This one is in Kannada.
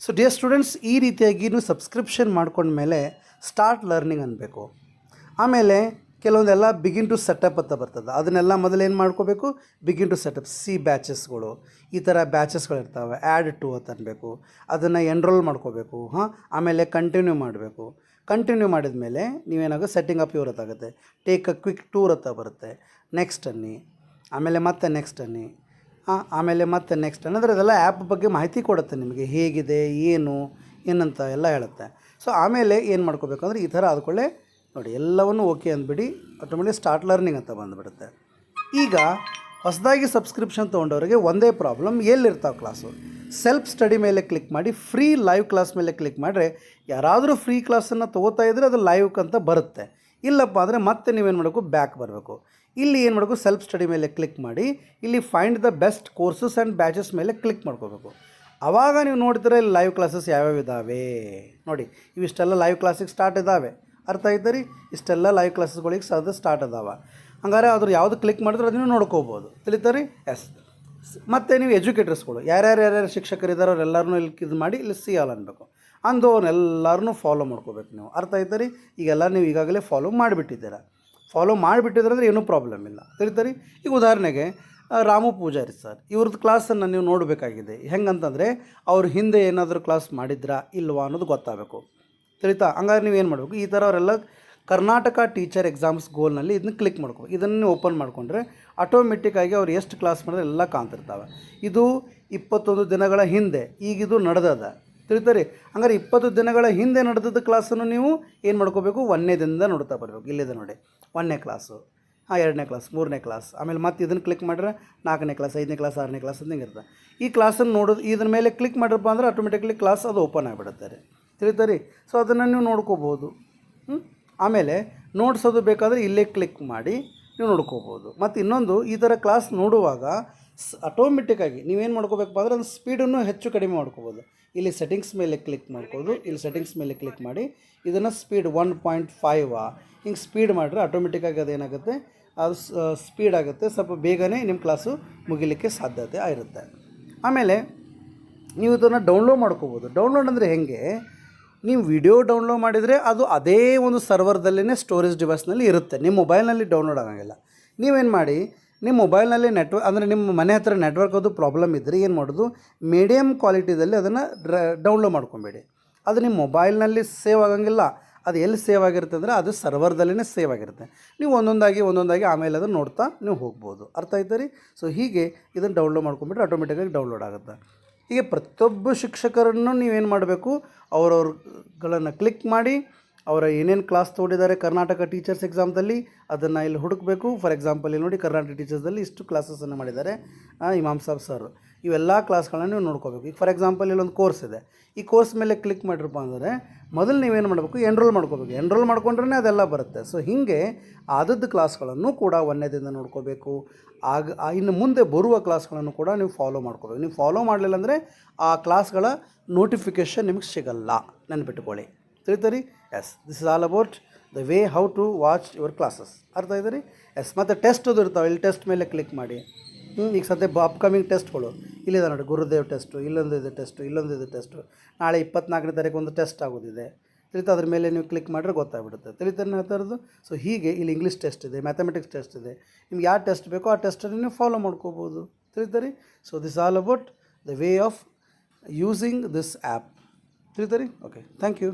ಸೊ ಡಿಯರ್ ಸ್ಟೂಡೆಂಟ್ಸ್, ಈ ರೀತಿಯಾಗಿ ನೀವು ಸಬ್ಸ್ಕ್ರಿಪ್ಷನ್ ಮಾಡ್ಕೊಂಡ್ಮೇಲೆ ಸ್ಟಾರ್ಟ್ ಲರ್ನಿಂಗ್ ಅನ್ನಬೇಕು. ಆಮೇಲೆ ಕೆಲವೊಂದೆಲ್ಲ ಬಿಗಿನ್ ಟು ಸೆಟಪ್ ಅಂತ ಬರ್ತದೆ. ಅದನ್ನೆಲ್ಲ ಮೊದಲು ಏನು ಮಾಡ್ಕೋಬೇಕು, ಬಿಗಿನ್ ಟು ಸೆಟಪ್ ಸಿ ಬ್ಯಾಚಸ್ಗಳು, ಈ ಥರ ಬ್ಯಾಚಸ್ಗಳಿರ್ತಾವೆ. ಆ್ಯಡ್ ಟು ಅಂತ ಅನ್ಬೇಕು, ಅದನ್ನು ಎನ್ರೋಲ್ ಮಾಡ್ಕೋಬೇಕು. ಆಮೇಲೆ ಕಂಟಿನ್ಯೂ ಮಾಡಬೇಕು. ಕಂಟಿನ್ಯೂ ಮಾಡಿದ ಮೇಲೆ ನೀವೇನಾಗೋ ಸೆಟ್ಟಿಂಗ್ ಅಪ್ ಯುವರ್ ಆಗುತ್ತೆ. ಟೇಕ್ ಅ ಕ್ವಿಕ್ ಟೂರ್ ಅಂತ ಬರುತ್ತೆ. ನೆಕ್ಸ್ಟ್ ಅನ್ನಿ, ಆಮೇಲೆ ಮತ್ತೆ ನೆಕ್ಸ್ಟ್ ಅನ್ನಿ, ಆಮೇಲೆ ಮತ್ತೆ ನೆಕ್ಸ್ಟ್ ಅನ್ನೋದ್ರೆ ಅದೆಲ್ಲ ಆ್ಯಪ್ ಬಗ್ಗೆ ಮಾಹಿತಿ ಕೊಡುತ್ತೆ ನಿಮಗೆ, ಹೇಗಿದೆ ಏನಂತ ಎಲ್ಲ ಹೇಳುತ್ತೆ. ಸೊ ಆಮೇಲೆ ಏನು ಮಾಡ್ಕೋಬೇಕಂದ್ರೆ ಈ ಥರ ಆದ್ಕೊಳ್ಳೆ ನೋಡಿ, ಎಲ್ಲವನ್ನು ಓಕೆ ಅಂದ್ಬಿಡಿ, ಆಟೋಮೆಟಿಕ್ ಸ್ಟಾರ್ಟ್ ಲರ್ನಿಂಗ್ ಅಂತ ಬಂದುಬಿಡುತ್ತೆ. ಈಗ ಹೊಸದಾಗಿ ಸಬ್ಸ್ಕ್ರಿಪ್ಷನ್ ತೊಗೊಂಡವ್ರಿಗೆ ಒಂದೇ ಪ್ರಾಬ್ಲಮ್, ಎಲ್ಲಿರ್ತಾವೆ ಕ್ಲಾಸು. ಸೆಲ್ಫ್ ಸ್ಟಡಿ ಮೇಲೆ ಕ್ಲಿಕ್ ಮಾಡಿ ಫ್ರೀ ಲೈವ್ ಕ್ಲಾಸ್ ಮೇಲೆ ಕ್ಲಿಕ್ ಮಾಡಿದ್ರೆ ಯಾರಾದರೂ ಫ್ರೀ ಕ್ಲಾಸನ್ನು ತೊಗೋತಾ ಇದ್ದರೆ ಅದು ಲೈವ್ ಅಂತ ಬರುತ್ತೆ. ಇಲ್ಲಪ್ಪ ಅಂದರೆ ಮತ್ತೆ ನೀವೇನು ಮಾಡಬೇಕು, ಬ್ಯಾಕ್ ಬರಬೇಕು. ಇಲ್ಲಿ ಏನು ಮಾಡಬೇಕು, ಸೆಲ್ಫ್ ಸ್ಟಡಿ ಮೇಲೆ ಕ್ಲಿಕ್ ಮಾಡಿ ಇಲ್ಲಿ find the best courses and batches ಮೇಲೆ ಕ್ಲಿಕ್ ಮಾಡ್ಕೋಬೇಕು. ಆವಾಗ ನೀವು ನೋಡ್ತೀರ ಇಲ್ಲಿ ಲೈವ್ ಕ್ಲಾಸಸ್ ಯಾವ್ಯಾವ ಇದ್ದಾವೆ ನೋಡಿ. ಇವಿಷ್ಟೆಲ್ಲ ಲೈವ್ ಕ್ಲಾಸಿಗೆ ಸ್ಟಾರ್ಟ್ ಇದ್ದಾವೆ, ಅರ್ಥ ಆಯ್ತು ರೀ. ಇಷ್ಟೆಲ್ಲ ಲೈವ್ ಕ್ಲಾಸಸ್ಗಳಿಗೆ ಸ್ಟಾರ್ಟ್ ಅದಾವೆ. ಹಂಗಾರೆ ಅದ್ರ ಯಾವುದು ಕ್ಲಿಕ್ ಮಾಡಿದ್ರೆ ಅದನ್ನು ನೋಡ್ಕೋಬೋದು, ತಿಳಿತಾರೆ. ಎಸ್, ಮತ್ತು ನೀವು ಎಜುಕೇಟರ್ಸ್ಗಳು ಯಾರ್ಯಾರು ಶಿಕ್ಷಕರಿದ್ದಾರೆ ಅವರೆಲ್ಲರೂ ಇಲ್ಲಿ ಇದು ಮಾಡಿ ಇಲ್ಲಿ ಸಿ ಆಲ್ ಅನ್ಬೇಕು. ಅಂದವ್ರನ್ನೆಲ್ಲರೂ ಫಾಲೋ ಮಾಡ್ಕೋಬೇಕು ನೀವು, ಅರ್ಥ ಆಯ್ತು ರೀ. ಈಗೆಲ್ಲ ನೀವು ಈಗಾಗಲೇ ಫಾಲೋ ಮಾಡಿಬಿಟ್ಟಿದ್ದೀರ ಅಂದರೆ ಏನೂ ಪ್ರಾಬ್ಲಮ್ ಇಲ್ಲ, ತಿಳಿತಾರೆ. ಈಗ ಉದಾಹರಣೆಗೆ ರಾಮು ಪೂಜಾರಿ ಸರ್, ಇವ್ರದ್ದು ಕ್ಲಾಸನ್ನು ನೀವು ನೋಡಬೇಕಾಗಿದೆ. ಹೆಂಗಂತಂದರೆ ಅವ್ರು ಹಿಂದೆ ಏನಾದರೂ ಕ್ಲಾಸ್ ಮಾಡಿದ್ರಾ ಇಲ್ವಾ ಅನ್ನೋದು ಗೊತ್ತಾಗಬೇಕು, ತಿಳಿತಾ. ಹಂಗಾದ್ರೆ ನೀವು ಏನು ಮಾಡಬೇಕು, ಈ ಥರ ಅವರೆಲ್ಲ ಕರ್ನಾಟಕ ಟೀಚರ್ ಎಕ್ಸಾಮ್ಸ್ ಗೋಲ್ನಲ್ಲಿ ಇದನ್ನ ಕ್ಲಿಕ್ ಮಾಡ್ಕೋಬೇಕು. ಇದನ್ನು ಓಪನ್ ಮಾಡಿಕೊಂಡ್ರೆ ಆಟೋಮೆಟಿಕ್ಕಾಗಿ ಅವ್ರು ಎಷ್ಟು ಕ್ಲಾಸ್ ಮಾಡಿದ್ರೆ ಎಲ್ಲ ಕಾಣ್ತಿರ್ತಾವೆ. ಇದು 21 ದಿನಗಳ ಹಿಂದೆ ಈಗಿದು ನಡೆದದ, ತಿಳಿತಾರೆ. ಹಂಗಾರೆ 20 ದಿನಗಳ ಹಿಂದೆ ನಡೆದದ್ದು ಕ್ಲಾಸನ್ನು ನೀವು ಏನು ಮಾಡ್ಕೋಬೇಕು, 1ನೇ ದಿನದಿಂದ ನೋಡ್ತಾ ಬರಬೇಕು. ಇಲ್ಲಿದೆ ನೋಡಿ, 1ನೇ ಕ್ಲಾಸು, 2ನೇ ಕ್ಲಾಸ್, 3ನೇ ಕ್ಲಾಸ್, ಆಮೇಲೆ ಮತ್ತೆ ಇದನ್ನು ಕ್ಲಿಕ್ ಮಾಡಿದ್ರೆ 4ನೇ ಕ್ಲಾಸ್, 5ನೇ ಕ್ಲಾಸ್, 6ನೇ ಕ್ಲಾಸ್ ಅಂತ ಇರುತ್ತೆ. ಈ ಕ್ಲಾಸನ್ನು ನೋಡೋದು ಇದ್ರ ಮೇಲೆ ಕ್ಲಿಕ್ ಮಾಡಿರಪ್ಪ ಅಂದರೆ ಆಟೋಮೆಟಿಕ್ಲಿ ಕ್ಲಾಸ್ ಅದು ಓಪನ್ ಆಗಿಬಿಡುತ್ತೆ, ತಿಳಿತಾರೆ. ಸೊ ಅದನ್ನು ನೀವು ನೋಡ್ಕೋಬೋದು. ಆಮೇಲೆ ನೋಟ್ಸೋದು ಬೇಕಾದರೆ ಇಲ್ಲೇ ಕ್ಲಿಕ್ ಮಾಡಿ ನೀವು ನೋಡ್ಕೋಬೋದು. ಮತ್ತು ಇನ್ನೊಂದು, ಈ ಥರ ಕ್ಲಾಸ್ ನೋಡುವಾಗ ಆಟೋಮೆಟಿಕ್ಕಾಗಿ ನೀವೇನು ಮಾಡ್ಕೋಬೇಕಪ್ಪ ಅಂದರೆ ಅದು ಸ್ಪೀಡನ್ನು ಹೆಚ್ಚು ಕಡಿಮೆ ಮಾಡ್ಕೋಬೋದು. ಇಲ್ಲಿ ಸೆಟ್ಟಿಂಗ್ಸ್ ಮೇಲೆ ಕ್ಲಿಕ್ ಮಾಡ್ಕೋದು, ಇಲ್ಲಿ ಸೆಟ್ಟಿಂಗ್ಸ್ ಮೇಲೆ ಕ್ಲಿಕ್ ಮಾಡಿ ಇದನ್ನು ಸ್ಪೀಡ್ 1.5 ಹಿಂಗೆ ಸ್ಪೀಡ್ ಮಾಡಿದ್ರೆ ಆಟೋಮೆಟಿಕ್ಕಾಗಿ ಅದೇನಾಗುತ್ತೆ, ಅದು ಸ್ಪೀಡ್ ಆಗುತ್ತೆ. ಸ್ವಲ್ಪ ಬೇಗನೆ ನಿಮ್ಮ ಕ್ಲಾಸು ಮುಗಿಲಿಕ್ಕೆ ಸಾಧ್ಯತೆ ಇರುತ್ತೆ. ಆಮೇಲೆ ನೀವು ಇದನ್ನು ಡೌನ್ಲೋಡ್ ಮಾಡ್ಕೋಬೋದು. ಡೌನ್ಲೋಡ್ ಅಂದರೆ ಹೇಗೆ, ನೀವು ವಿಡಿಯೋ ಡೌನ್ಲೋಡ್ ಮಾಡಿದರೆ ಅದು ಅದೇ ಒಂದು ಸರ್ವರ್ದಲ್ಲೇ ಸ್ಟೋರೇಜ್ ಡಿವೈಸ್ನಲ್ಲಿ ಇರುತ್ತೆ, ನಿಮ್ಮ ಮೊಬೈಲ್ನಲ್ಲಿ ಡೌನ್ಲೋಡ್ ಆಗೋಂಗಿಲ್ಲ. ನೀವೇನು ಮಾಡಿ, ನಿಮ್ಮ ಮೊಬೈಲ್ನಲ್ಲಿ ನೆಟ್ವರ್ಕ್ ಅಂದರೆ ನಿಮ್ಮ ಮನೆ ಹತ್ರ ನೆಟ್ವರ್ಕ್ ಅದು ಪ್ರಾಬ್ಲಮ್ ಇದ್ದರೆ ಏನು ಮಾಡೋದು, ಮೀಡಿಯಮ್ ಕ್ವಾಲಿಟಿದಲ್ಲಿ ಅದನ್ನು ಡೌನ್ಲೋಡ್ ಮಾಡ್ಕೊಬೇಡಿ. ಅದು ನಿಮ್ಮ ಮೊಬೈಲ್ನಲ್ಲಿ ಸೇವ್ ಆಗೋಂಗಿಲ್ಲ. ಅದು ಎಲ್ಲಿ ಸೇವ್ ಆಗಿರುತ್ತೆ ಅಂದರೆ ಅದು ಸರ್ವರ್ದಲ್ಲೇ ಸೇವ್ ಆಗಿರುತ್ತೆ. ನೀವು ಒಂದೊಂದಾಗಿ ಆಮೇಲೆ ಅದನ್ನು ನೋಡ್ತಾ ನೀವು ಹೋಗ್ಬೋದು, ಅರ್ಥ ಆಯ್ತು ರೀ. ಸೊ ಹೀಗೆ ಇದನ್ನು ಡೌನ್ಲೋಡ್ ಮಾಡ್ಕೊಂಬಿಟ್ರೆ ಆಟೋಮೆಟಿಕ್ಕಾಗಿ ಡೌನ್ಲೋಡ್ ಆಗುತ್ತೆ. ಹೀಗೆ ಪ್ರತಿಯೊಬ್ಬ ಶಿಕ್ಷಕರನ್ನು ನೀವೇನು ಮಾಡಬೇಕು, ಅವರವ್ರುಗಳನ್ನು ಕ್ಲಿಕ್ ಮಾಡಿ ಅವರ ಏನೇನು ಕ್ಲಾಸ್ ತೊಗೊಂಡಿದ್ದಾರೆ ಕರ್ನಾಟಕ ಟೀಚರ್ಸ್ ಎಕ್ಸಾಮ್ದಲ್ಲಿ ಅದನ್ನು ಇಲ್ಲಿ ಹುಡುಕಬೇಕು. ಫಾರ್ ಎಕ್ಸಾಂಪಲ್ ಇಲ್ಲಿ ನೋಡಿ, ಕರ್ನಾಟಕ ಟೀಚರ್ಸ್ದಲ್ಲಿ ಇಷ್ಟು ಕ್ಲಾಸಸನ್ನು ಮಾಡಿದ್ದಾರೆ ಇಮಾಮ್ ಸಾಬ್ ಸರ್, ಇವೆಲ್ಲ ಕ್ಲಾಸ್ಗಳನ್ನ ನೀವು ನೋಡ್ಕೋಬೇಕು. ಈಗ ಫಾರ್ ಎಕ್ಸಾಂಪಲ್ ಇಲ್ಲೊಂದು ಕೋರ್ಸ್ ಇದೆ, ಈ ಕೋರ್ಸ್ ಮೇಲೆ ಕ್ಲಿಕ್ ಮಾಡಿರಪ್ಪ ಅಂದರೆ ಮೊದಲು ನೀವೇನು ಮಾಡಬೇಕು, ಎನ್ರೋಲ್ ಮಾಡ್ಕೋಬೇಕು. ಎನ್ರೋಲ್ ಮಾಡ್ಕೊಂಡ್ರೆ ಅದೆಲ್ಲ ಬರುತ್ತೆ. ಸೊ ಹೀಗೆ ಆದದ್ದು ಕ್ಲಾಸ್ಗಳನ್ನು ಕೂಡ 1ನೇ ದಿನದಿಂದ ನೋಡ್ಕೋಬೇಕು. ಇನ್ನು ಮುಂದೆ ಬರುವ ಕ್ಲಾಸ್ಗಳನ್ನು ಕೂಡ ನೀವು ಫಾಲೋ ಮಾಡ್ಕೋಬೇಕು. ನೀವು ಫಾಲೋ ಮಾಡಲಿಲ್ಲ ಅಂದರೆ ಆ ಕ್ಲಾಸ್ಗಳ ನೋಟಿಫಿಕೇಷನ್ ನಿಮಗೆ ಸಿಗಲ್ಲ, ನೆನ್ಪಿಟ್ಕೊಳ್ಳಿ, ತಿಳಿತೀರಿ. Yes, this is all about the way how to watch your classes, ಅರ್ಥ ಆಯ್ತು ರೀ. ಎಸ್, ಮತ್ತು ಟೆಸ್ಟ್ ಅದು ಇರ್ತಾವೆ, ಇಲ್ಲಿ ಟೆಸ್ಟ್ ಮೇಲೆ ಕ್ಲಿಕ್ ಮಾಡಿ. ಈಗ ಸದ್ಯ ಅಪ್ಕಮಿಂಗ್ ಟೆಸ್ಟ್ಗಳು ಇಲ್ಲಿದೆ ನೋಡಿ, ಗುರುದೇವ್ ಟೆಸ್ಟು, ಇಲ್ಲೊಂದಿದೆ ಟೆಸ್ಟು, ನಾಳೆ 24ನೇ ತಾರೀಕು ಒಂದು ಟೆಸ್ಟ್ ಆಗೋದಿದೆ, ತಿಳಿತಾ. ಅದ್ರ ಮೇಲೆ ನೀವು ಕ್ಲಿಕ್ ಮಾಡಿದ್ರೆ ಗೊತ್ತಾಗ್ಬಿಡುತ್ತೆ, ತಿಳಿತಾನೆ ಆ ಥರದ್ದು. ಸೊ ಹೀಗೆ ಇಲ್ಲಿ ಇಂಗ್ಲೀಷ್ ಟೆಸ್ಟ್ ಇದೆ, ಮ್ಯಾಥಮೆಟಿಕ್ಸ್ ಟೆಸ್ಟ್ ಇದೆ, ನಿಮ್ಗೆ ಯಾವ ಟೆಸ್ಟ್ ಬೇಕೋ ಆ ಟೆಸ್ಟನ್ನು ನೀವು ಫಾಲೋ ಮಾಡ್ಕೋಬೋದು, ತಿಳಿತಾರೆ. So this all about the way of using this app, ತಿಳಿತಾರೆ. Okay, thank you.